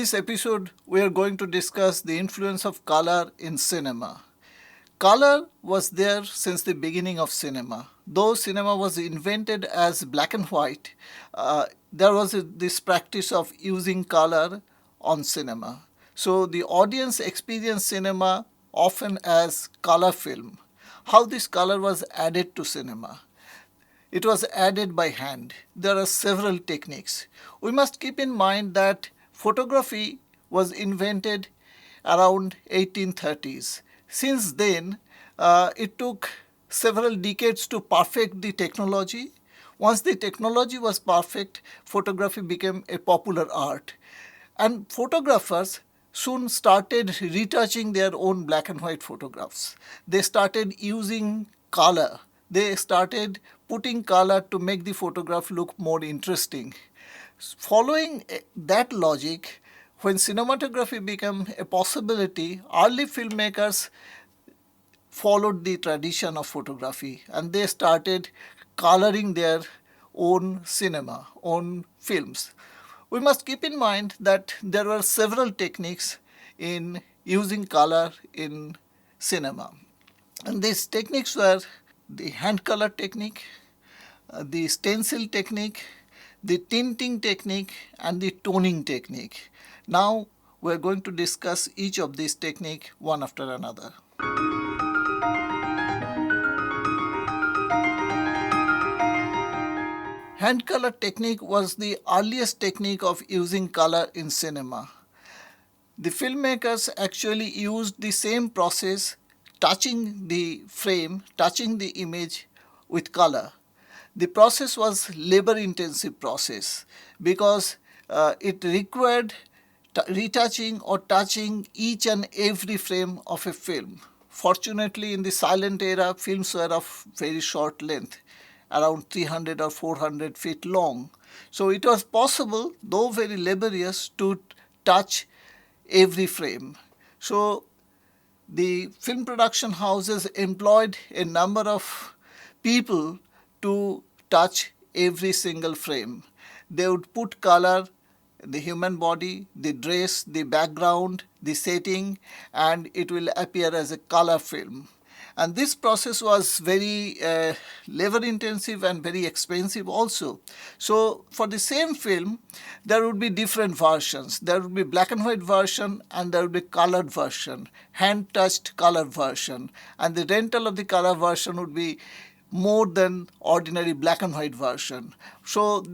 this episode, we are going to discuss the influence of color in cinema. Color was there since the beginning of cinema. Though cinema was invented as black and white, there was this practice of using color on cinema. So the audience experienced cinema often as color film. How this color was added to cinema? It was added by hand. There are several techniques. We must keep in mind that photography was invented around 1830s. Since then, it took several decades to perfect the technology. Once the technology was perfect, photography became a popular art. And photographers soon started retouching their own black and white photographs. They started using color. They started putting color to make the photograph look more interesting. Following that logic, when cinematography became a possibility, early filmmakers followed the tradition of photography and they started coloring their own cinema, own films. We must keep in mind that there were several techniques in using color in cinema. And these techniques were the hand color technique, the stencil technique, the tinting technique, and the toning technique. Now we are going to discuss each of these techniques one after another. Hand color technique was the earliest technique of using color in cinema. The filmmakers actually used the same process, touching the frame, touching the image with color. The process was labor-intensive process because it required retouching or touching each and every frame of a film. Fortunately, in the silent era, films were of very short length, around 300 or 400 feet long. So it was possible, though very laborious, to touch every frame. So the film production houses employed a number of people to touch every single frame. They would put color, the human body, the dress, the background, the setting, and it will appear as a color film. And this process was very labor intensive and very expensive also. So for the same film, there would be different versions. There would be black and white version and there would be colored version, hand touched color version. And the rental of the color version would be more than ordinary black and white version. So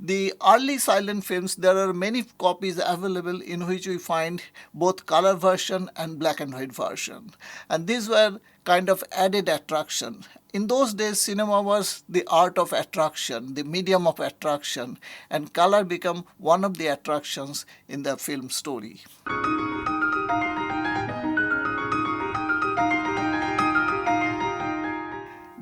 the early silent films, there are many copies available in which we find both color version and black and white version. And these were kind of added attraction. In those days, cinema was the art of attraction, the medium of attraction, and color became one of the attractions in the film story.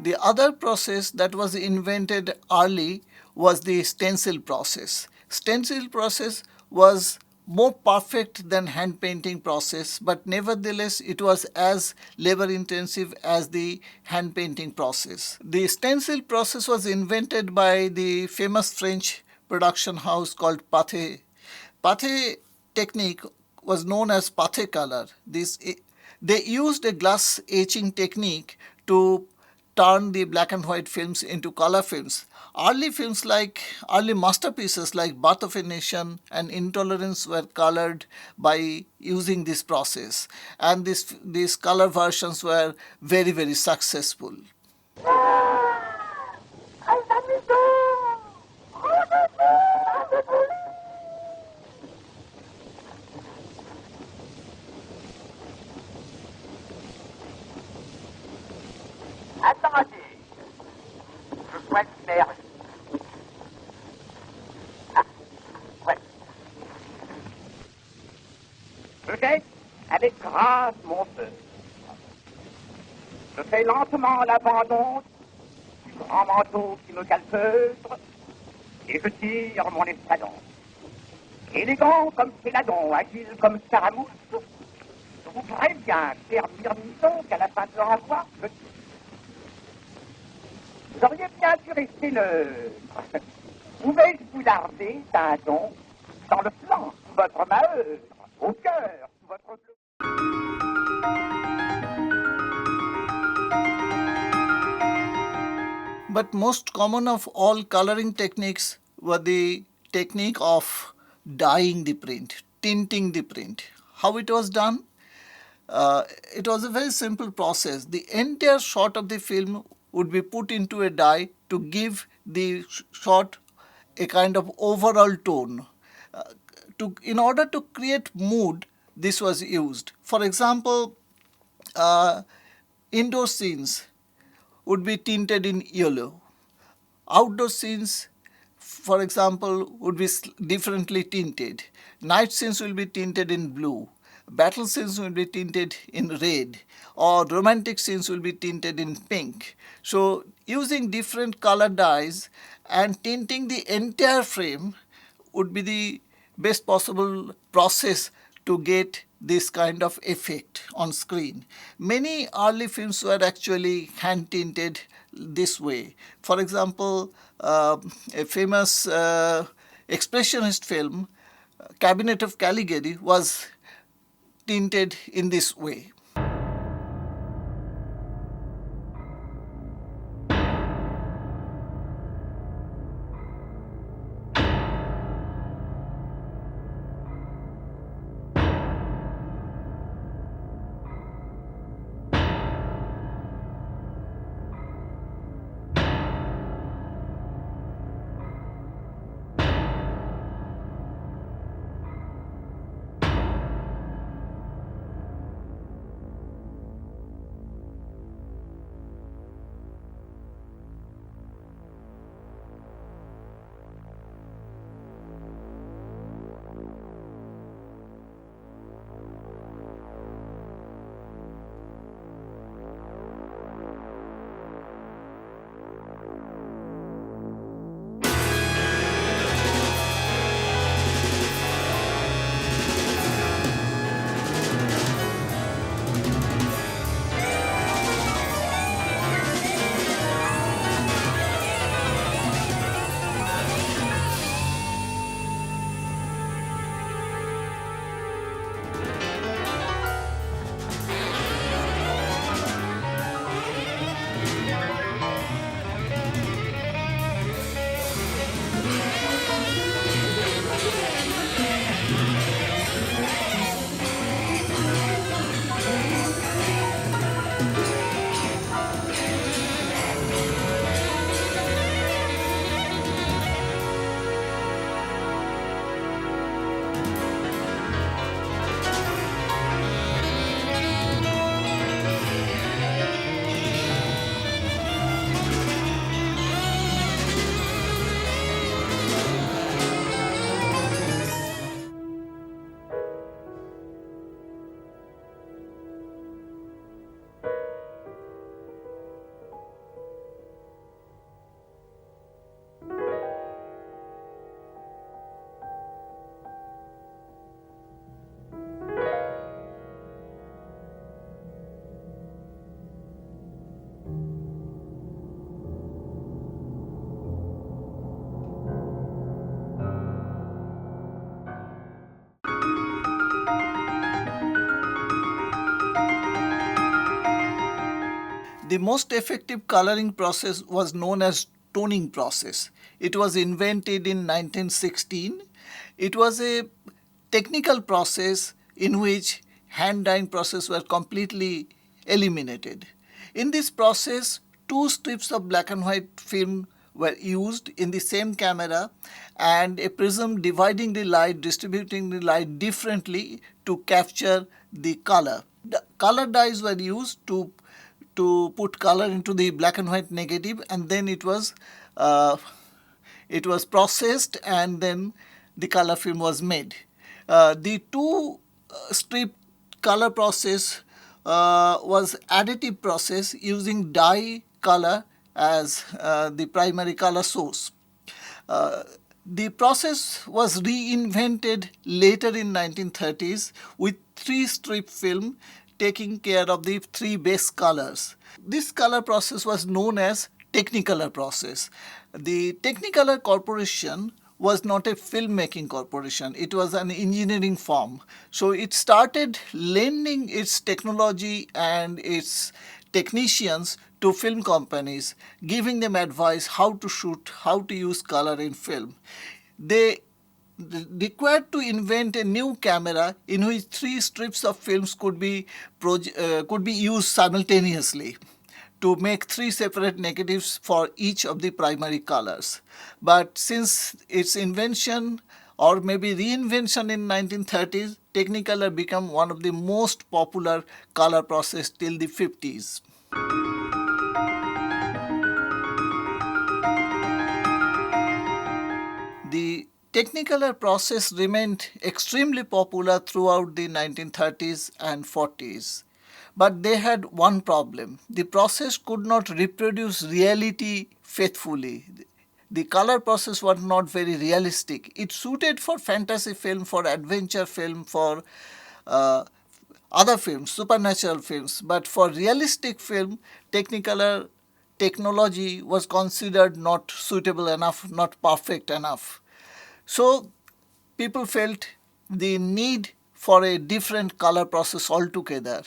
The other process that was invented early was the stencil process. Stencil process was more perfect than hand painting process, but nevertheless it was as labor intensive as the hand painting process. The stencil process was invented by the famous French production house called Pathé. Pathé technique was known as Pathé color. They used a glass etching technique to turn the black and white films into color films. Early masterpieces like Birth of a Nation and Intolerance were colored by using this process. And these color versions were very, very successful. Attendez, je souhaite faire. Ouais. Je jette avec grâce mon feu. Je fais lentement l'abandon du grand manteau qui me calfeutre et je tire mon espadon. Élégant comme Céladon, agile comme Scaramouche, je vous préviens, cher Myrmidon, qu'à la fin de l'envoi, je tire. Vous auriez bien dû rester neutre. Pouvais-je vous larder d'un don dans le flanc? votre malheur, au cœur, sous votre... But most common of all coloring techniques were the technique of dyeing the print, tinting the print. How it was done? It was a very simple process. The entire shot of the film would be put into a dye to give the shot a kind of overall tone. In order to create mood, this was used. For example, indoor scenes would be tinted in yellow. Outdoor scenes, for example, would be differently tinted. Night scenes will be tinted in blue. Battle scenes will be tinted in red, or romantic scenes will be tinted in pink. So, using different color dyes and tinting the entire frame would be the best possible process to get this kind of effect on screen. Many early films were actually hand tinted this way. For example, a famous expressionist film, Cabinet of Caligari, was tinted in this way. The most effective coloring process was known as toning process. It was invented in 1916. It was a technical process in which hand dyeing process were completely eliminated. In this process, two strips of black and white film were used in the same camera and a prism dividing the light, distributing the light differently to capture the color. The color dyes were used to put color into the black and white negative, and then it was processed, and then the color film was made. The two strip color process was additive process using dye color as the primary color source. The process was reinvented later in 1930s with three strip film taking care of the three base colors. This color process was known as Technicolor process. The Technicolor Corporation was not a filmmaking corporation, it was an engineering firm. So it started lending its technology and its technicians to film companies, giving them advice how to shoot, how to use color in film. They required to invent a new camera in which three strips of films could be used simultaneously to make three separate negatives for each of the primary colors. But since its invention or maybe reinvention in 1930s, Technicolor became one of the most popular color process till the 50s. The Technicolor process remained extremely popular throughout the 1930s and 40s. But they had one problem. The process could not reproduce reality faithfully. The color process was not very realistic. It suited for fantasy film, for adventure film, for uh, other films, supernatural films. But for realistic film, Technicolor technology was considered not suitable enough, not perfect enough. So people felt the need for a different color process altogether.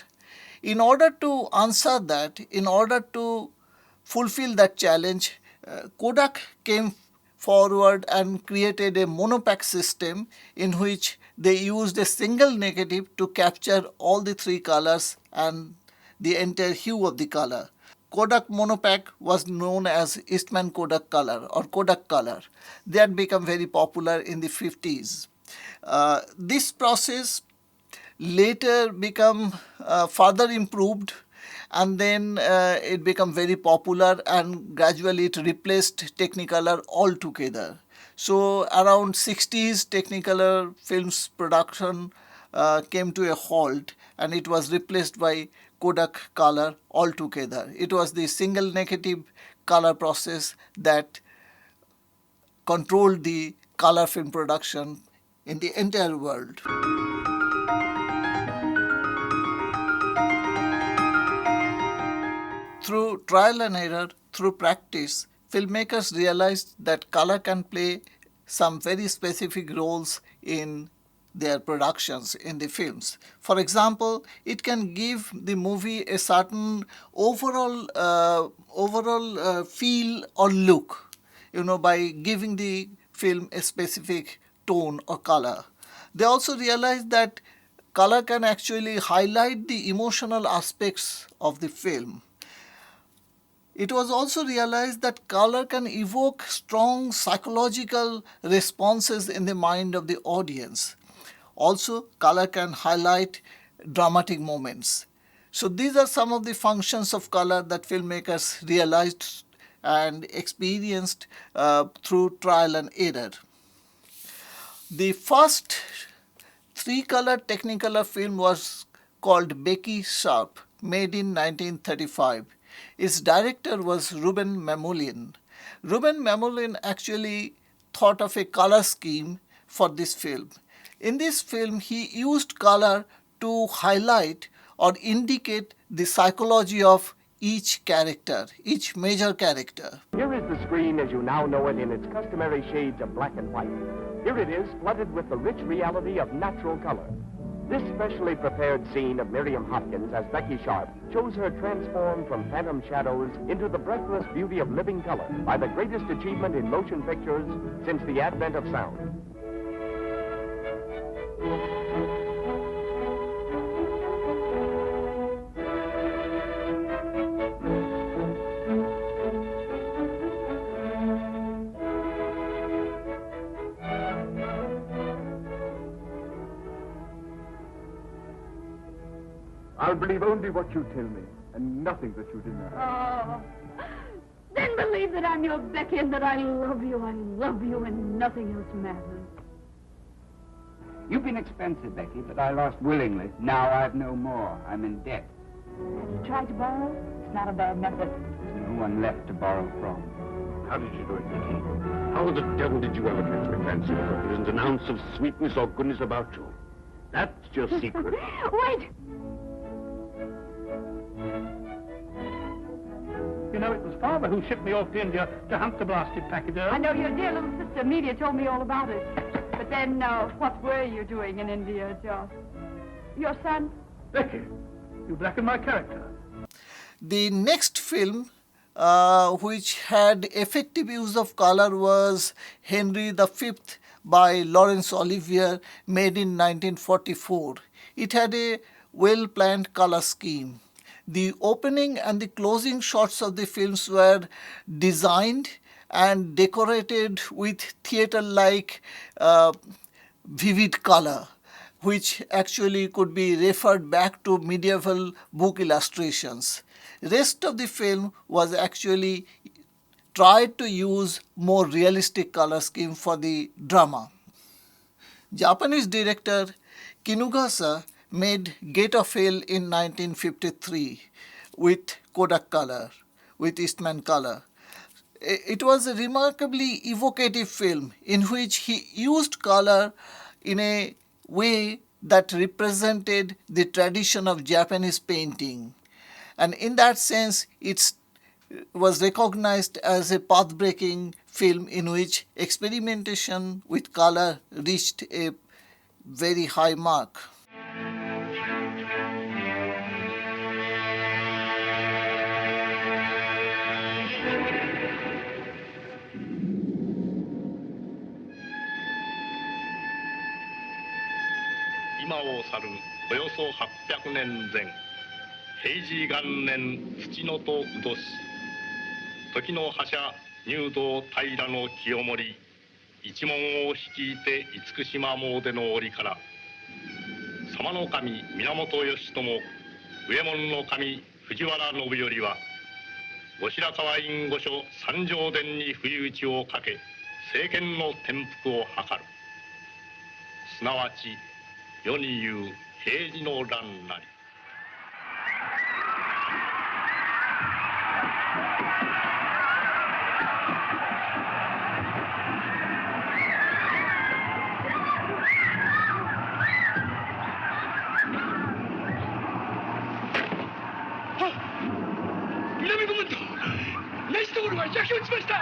In order to answer that, in order to fulfill that challenge, Kodak came forward and created a monopack system in which they used a single negative to capture all the three colors and the entire hue of the color. Kodak monopack was known as Eastman Kodak Color or Kodak Color. That became very popular in the 50s. This process later become further improved, and then it became very popular, and gradually it replaced Technicolor altogether. So around 60s, Technicolor films production came to a halt, and it was replaced by Kodak Color altogether. It was the single negative color process that controlled the color film production in the entire world. Through trial and error, through practice, filmmakers realized that color can play some very specific roles in their productions, in the films. For example, it can give the movie a certain overall feel or look, by giving the film a specific tone or color. They also realized that color can actually highlight the emotional aspects of the film. It was also realized that color can evoke strong psychological responses in the mind of the audience. Also, color can highlight dramatic moments. So, these are some of the functions of color that filmmakers realized and experienced through trial and error. The first three-color Technicolor film was called Becky Sharp, made in 1935. Its director was Ruben Mamoulian. Ruben Mamoulian actually thought of a color scheme for this film. In this film, he used color to highlight or indicate the psychology of each character, each major character. Here is the screen as you now know it in its customary shades of black and white. Here it is, flooded with the rich reality of natural color. This specially prepared scene of Miriam Hopkins as Becky Sharp shows her transformed from phantom shadows into the breathless beauty of living color by the greatest achievement in motion pictures since the advent of sound. I'll believe only what you tell me, and nothing that you deny. Oh, then believe that I'm your Becky and that I love you, and nothing else matters. You've been expensive, Becky, but I lost willingly. Now I've no more. I'm in debt. Have you tried to borrow? It's not a bad method. There's no one left to borrow from. How did you do it, Becky? How the devil did you ever catch me fancy if there isn't an ounce of sweetness or goodness about you? That's your secret. Wait! You know, it was Father who shipped me off to India to hunt the blasted packet. I know your dear little sister Amelia told me all about it. But then, what were you doing in India, Joe? Your son? Becky, you blacken my character. The next film which had effective use of color was Henry V by Laurence Olivier, made in 1944. It had a well-planned color scheme. The opening and the closing shots of the films were designed and decorated with theatre-like vivid color, which actually could be referred back to medieval book illustrations. Rest of the film was actually tried to use more realistic color scheme for the drama. Japanese director Kinugasa made Gate of Hell in 1953 with Kodak color, with Eastman color. It was a remarkably evocative film in which he used color in a way that represented the tradition of Japanese painting. And in that sense, it was recognized as a path-breaking film in which experimentation with color reached a very high mark.今を去るおよそ800年前、平治元年土のとうとし、時の覇者入道平の清盛、一門を率いて厳島詣の折から、様の神源義朝、上門の神藤原信頼は、後白河院御所三条殿に不意打ちをかけ、政権の転覆を図る。すなわち世に言う平治の乱なり。南御門と同じところが焼き落ちました。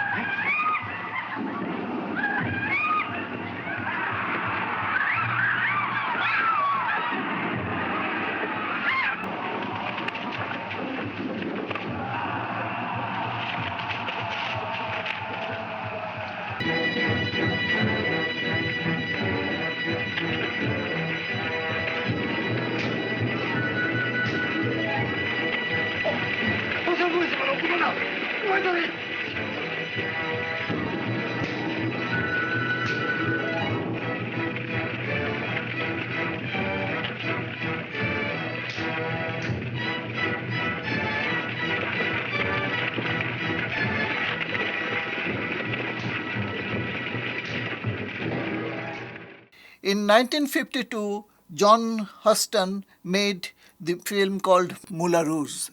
In 1952, John Huston made the film called Moulin Rouge.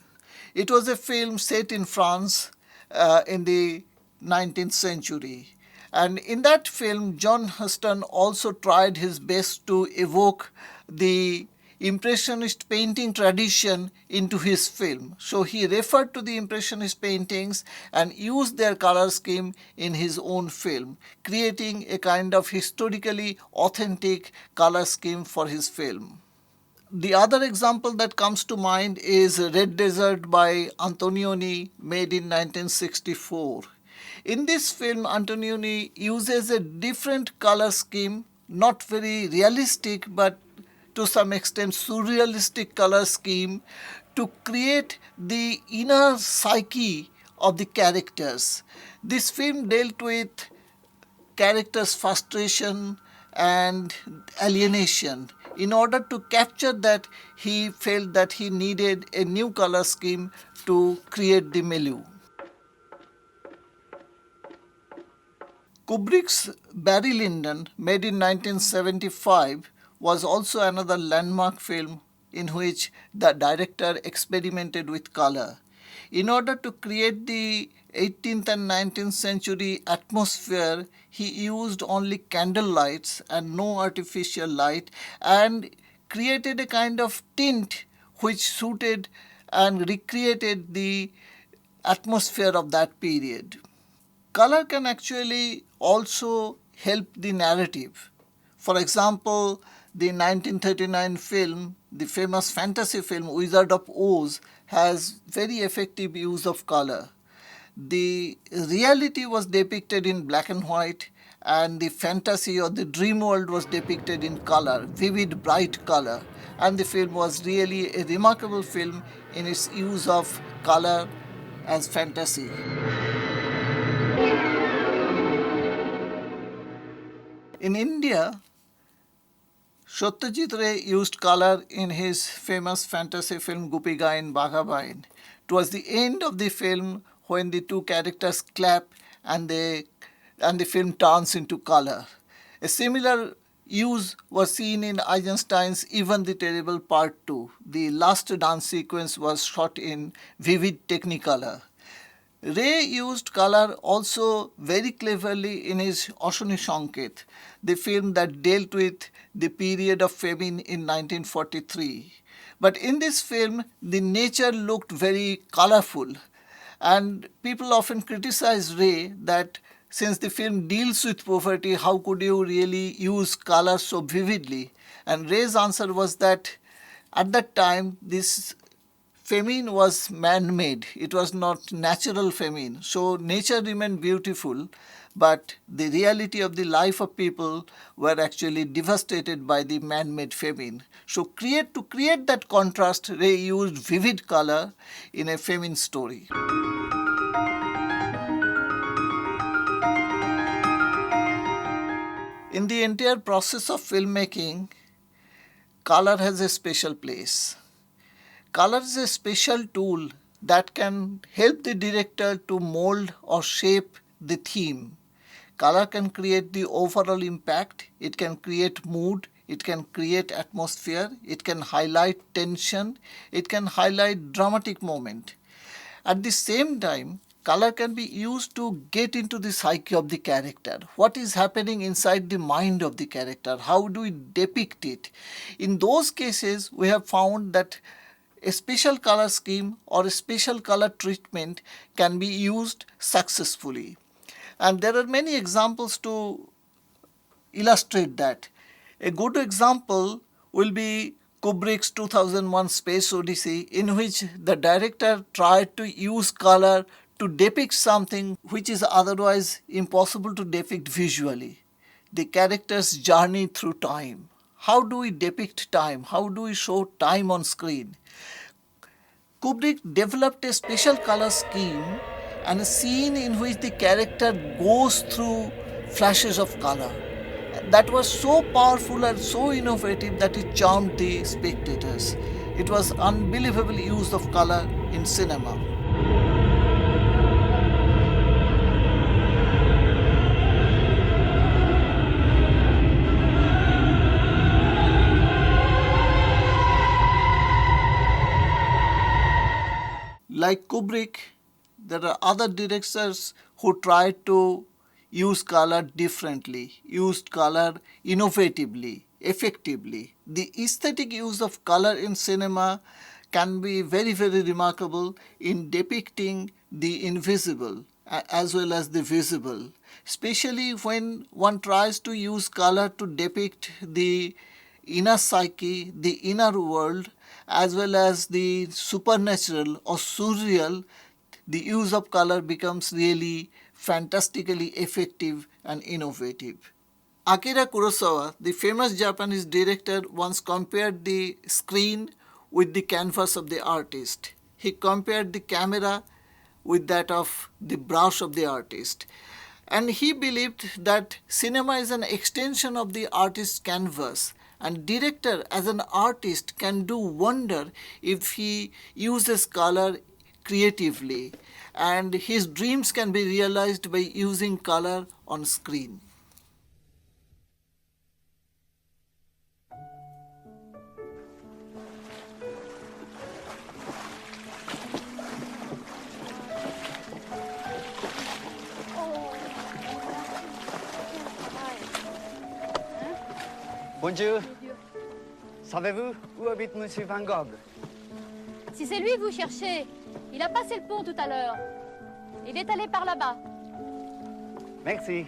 It was a film set in France in the 19th century. And in that film, John Huston also tried his best to evoke the Impressionist painting tradition into his film. So he referred to the Impressionist paintings and used their color scheme in his own film, creating a kind of historically authentic color scheme for his film. The other example that comes to mind is Red Desert by Antonioni, made in 1964. In this film, Antonioni uses a different color scheme, not very realistic but to some extent surrealistic color scheme, to create the inner psyche of the characters. This film dealt with characters' frustration and alienation. In order to capture that, he felt that he needed a new color scheme to create the milieu. Kubrick's Barry Lyndon, made in 1975, was also another landmark film in which the director experimented with color. In order to create the 18th and 19th century atmosphere, he used only candle lights and no artificial light, and created a kind of tint which suited and recreated the atmosphere of that period. Color can actually also help the narrative. For example, the 1939 film, the famous fantasy film Wizard of Oz, has very effective use of color. The reality was depicted in black and white, and the fantasy or the dream world was depicted in color, vivid, bright color. And the film was really a remarkable film in its use of color as fantasy. In India, Satyajit Ray used color in his famous fantasy film Gupi Gain Bagha Bain. Towards the end of the film, when the two characters clap and the film turns into color. A similar use was seen in Eisenstein's Even the Terrible Part 2. The last dance sequence was shot in vivid Technicolor. Ray used color also very cleverly in his Ashwini Sanket, the film that dealt with the period of famine in 1943. But in this film, the nature looked very colorful, and people often criticize Ray that since the film deals with poverty, how could you really use color so vividly? And Ray's answer was that at that time, this famine was man-made. It was not natural famine. So nature remained beautiful, but the reality of the life of people were actually devastated by the man-made famine. So to create that contrast, Ray used vivid color in a famine story. In the entire process of filmmaking, color has a special place. Color is a special tool that can help the director to mold or shape the theme. Color can create the overall impact, it can create mood, it can create atmosphere, it can highlight tension, it can highlight dramatic moment. At the same time, color can be used to get into the psyche of the character. What is happening inside the mind of the character? How do we depict it? In those cases, we have found that a special color scheme or a special color treatment can be used successfully. And there are many examples to illustrate that. A good example will be Kubrick's 2001 Space Odyssey, in which the director tried to use color to depict something which is otherwise impossible to depict visually. The character's journey through time. How do we depict time? How do we show time on screen? Kubrick developed a special color scheme and a scene in which the character goes through flashes of color. That was so powerful and so innovative that it charmed the spectators. It was unbelievable use of color in cinema. Like Kubrick, there are other directors who tried to use color differently, used color innovatively, effectively. The aesthetic use of color in cinema can be very, very remarkable in depicting the invisible as well as the visible, especially when one tries to use color to depict the inner psyche, the inner world, as well as the supernatural or surreal. The use of color becomes really fantastically effective and innovative. Akira Kurosawa, the famous Japanese director, once compared the screen with the canvas of the artist. He compared the camera with that of the brush of the artist. And he believed that cinema is an extension of the artist's canvas, and director as an artist can do wonder if he uses color creatively, and his dreams can be realized by using color on screen. Bonjour. Savez-vous où habite Monsieur Van Gogh? Si c'est lui que vous cherchez, Il a passé le pont tout à l'heure. Il est allé par là-bas. Merci.